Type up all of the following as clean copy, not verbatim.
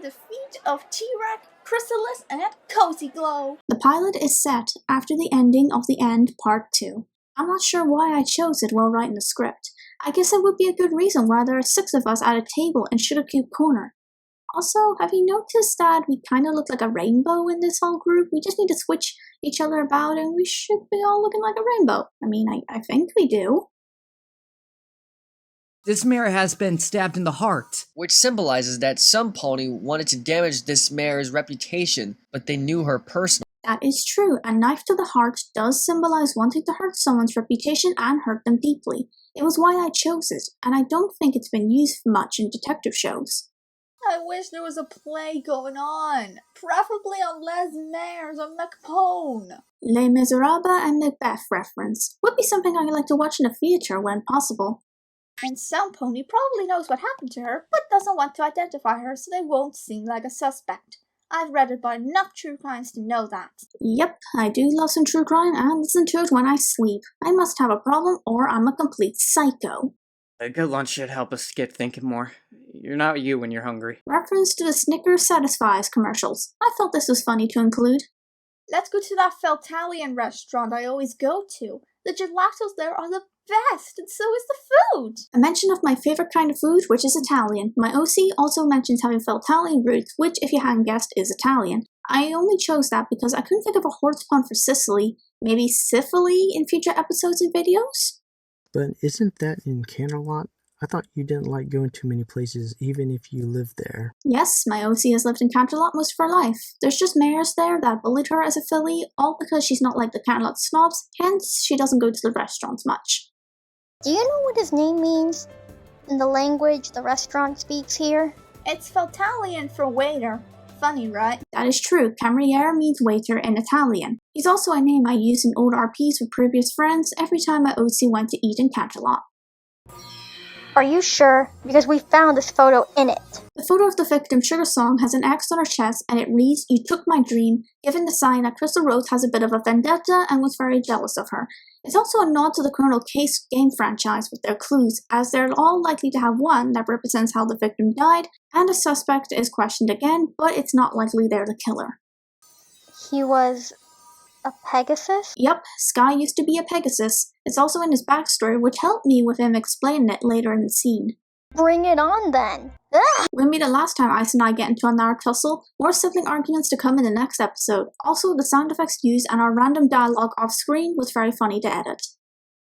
defeat of T-Rex, Chrysalis, and Cozy Glow. The pilot is set after the ending of The End Part 2. I'm not sure why I chose it while writing the script. I guess it would be a good reason why there are 6 of us at a table in Sugar Cube Corner. Also, have you noticed that we kind of look like a rainbow in this whole group? We just need to switch each other about and we should be all looking like a rainbow. I mean, I think we do. This mare has been stabbed in the heart, which symbolizes that some pony wanted to damage this mare's reputation, but they knew her personally. That is true. A knife to the heart does symbolize wanting to hurt someone's reputation and hurt them deeply. It was why I chose it, and I don't think it's been used much in detective shows. I wish there was a play going on, preferably on Les Mares or Macpone. Les Miserables and Macbeth reference would be something I'd like to watch in the theatre when possible. And some pony probably knows what happened to her, but doesn't want to identify her so they won't seem like a suspect. I've read about enough true crimes to know that. Yep, I do love some true crime and listen to it when I sleep. I must have a problem or I'm a complete psycho. A good lunch should help us get thinking more. You're not you when you're hungry. Reference to the Snickers Satisfies commercials. I thought this was funny to include. Let's go to that Feltalian restaurant I always go to. The gelatos there are the best, and so is the food. A mention of my favorite kind of food, which is Italian. My OC also mentions having Feltalian roots, which, if you hadn't guessed, is Italian. I only chose that because I couldn't think of a horse pun for Sicily. Maybe Sifily in future episodes and videos? But isn't that in Canterlot? I thought you didn't like going too many places, even if you lived there. Yes, my OC has lived in Canterlot most of her life. There's just mares there that bullied her as a filly, all because she's not like the Canterlot snobs, hence she doesn't go to the restaurants much. Do you know what his name means in the language the restaurant speaks here? It's Feltalian for waiter. Funny, right? That is true. Cameriere means waiter in Italian. He's also a name I used in old RPs with previous friends every time my OC went to eat in Canterlot. Are you sure? Because we found this photo in it. The photo of the victim, Sugar Song, has an X on her chest and it reads, "You took my dream," giving the sign that Crystal Rose has a bit of a vendetta and was very jealous of her. It's also a nod to the Colonel Case game franchise with their clues, as they're all likely to have one that represents how the victim died, and a suspect is questioned again, but it's not likely they're the killer. He was a Pegasus? Yep, Sky used to be a Pegasus. It's also in his backstory, which helped me with him explaining it later in the scene. Bring it on then! Ah! When we the last time Ice and I get into another tussle, more sibling arguments to come in the next episode. Also, the sound effects used and our random dialogue off screen was very funny to edit.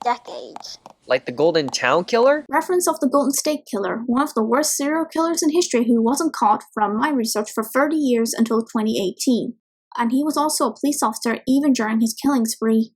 Decades. Like the Golden Town Killer? Reference of the Golden State Killer, one of the worst serial killers in history who wasn't caught from my research for 30 years until 2018. And he was also a police officer even during his killing spree.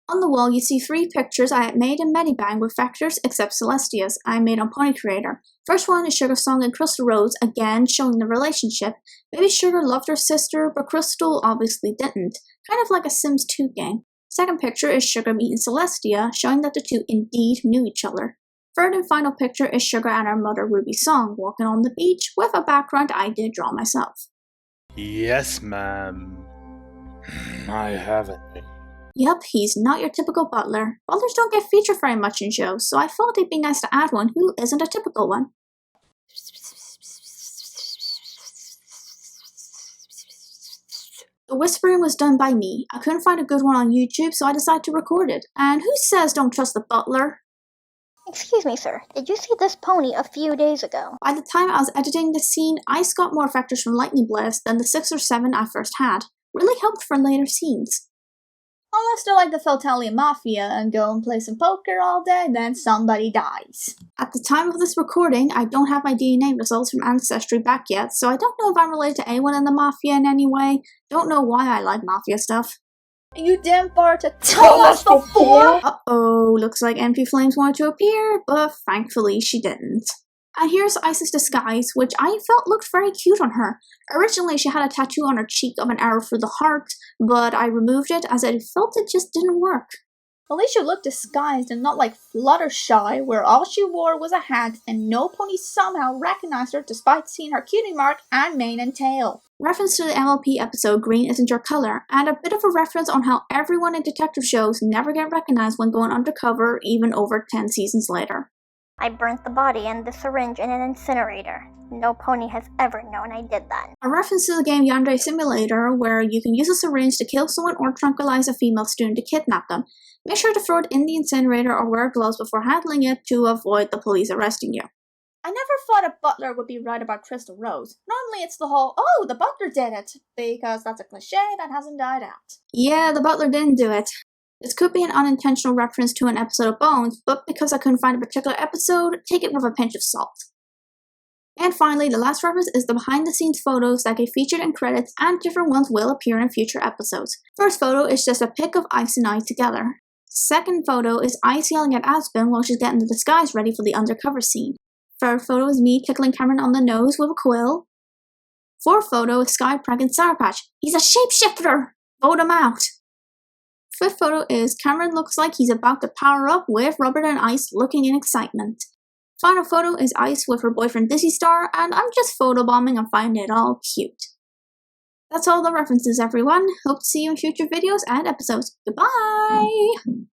On the wall you see 3 pictures I had made in Medibang with vectors except Celestia's I made on Pony Creator. First one is Sugar Song and Crystal Rose, again showing the relationship. Maybe Sugar loved her sister, but Crystal obviously didn't. Kind of like a Sims 2 game. Second picture is Sugar meeting Celestia, showing that the two indeed knew each other. Third and final picture is Sugar and her mother Ruby Song walking on the beach with a background I did draw myself. Yes, ma'am. I haven't. Yep, he's not your typical butler. Butlers don't get featured very much in shows, so I thought it'd be nice to add one who isn't a typical one. The whispering was done by me. I couldn't find a good one on YouTube, so I decided to record it. And who says don't trust the butler? Excuse me, sir. Did you see this pony a few days ago? By the time I was editing this scene, Ice got more vectors from Lightning Blast than the 6 or 7 I first had. Really helped for later scenes. Unless they're like the Feltalian Mafia and go and play some poker all day, then somebody dies. At the time of this recording, I don't have my DNA results from Ancestry back yet, so I don't know if I'm related to anyone in the Mafia in any way. Don't know why I like Mafia stuff. You didn't bother to tell us before? Uh-oh, looks like MP Flames wanted to appear, but thankfully she didn't. And here's Ice's disguise, which I felt looked very cute on her. Originally she had a tattoo on her cheek of an arrow through the heart, but I removed it as I felt it just didn't work. At least she looked disguised and not like Fluttershy, where all she wore was a hat and no pony somehow recognized her despite seeing her cutie mark and mane and tail. Reference to the MLP episode Green Isn't Your Color, and a bit of a reference on how everyone in detective shows never get recognized when going undercover even over 10 seasons later. I burnt the body and the syringe in an incinerator. No pony has ever known I did that. A reference to the game Yandere Simulator, where you can use a syringe to kill someone or tranquilize a female student to kidnap them. Make sure to throw it in the incinerator or wear gloves before handling it to avoid the police arresting you. I never thought a butler would be right about Crystal Rose. Normally it's the whole, oh, the butler did it, because that's a cliche that hasn't died out. Yeah, the butler didn't do it. This could be an unintentional reference to an episode of Bones, but because I couldn't find a particular episode, take it with a pinch of salt. And finally, the last reference is the behind-the-scenes photos that get featured in credits, and different ones will appear in future episodes. First photo is just a pic of Ice and I together. Second photo is Ice yelling at Aspen while she's getting the disguise ready for the undercover scene. Third photo is me tickling Cameron on the nose with a quill. Fourth photo is Sky pranking Sour Patch. He's a shapeshifter! Vote him out! Fifth photo is Cameron looks like he's about to power up with Robert and Ice looking in excitement. Final photo is Ice with her boyfriend Dizzy Star, and I'm just photobombing and finding it all cute. That's all the references, everyone. Hope to see you in future videos and episodes. Goodbye!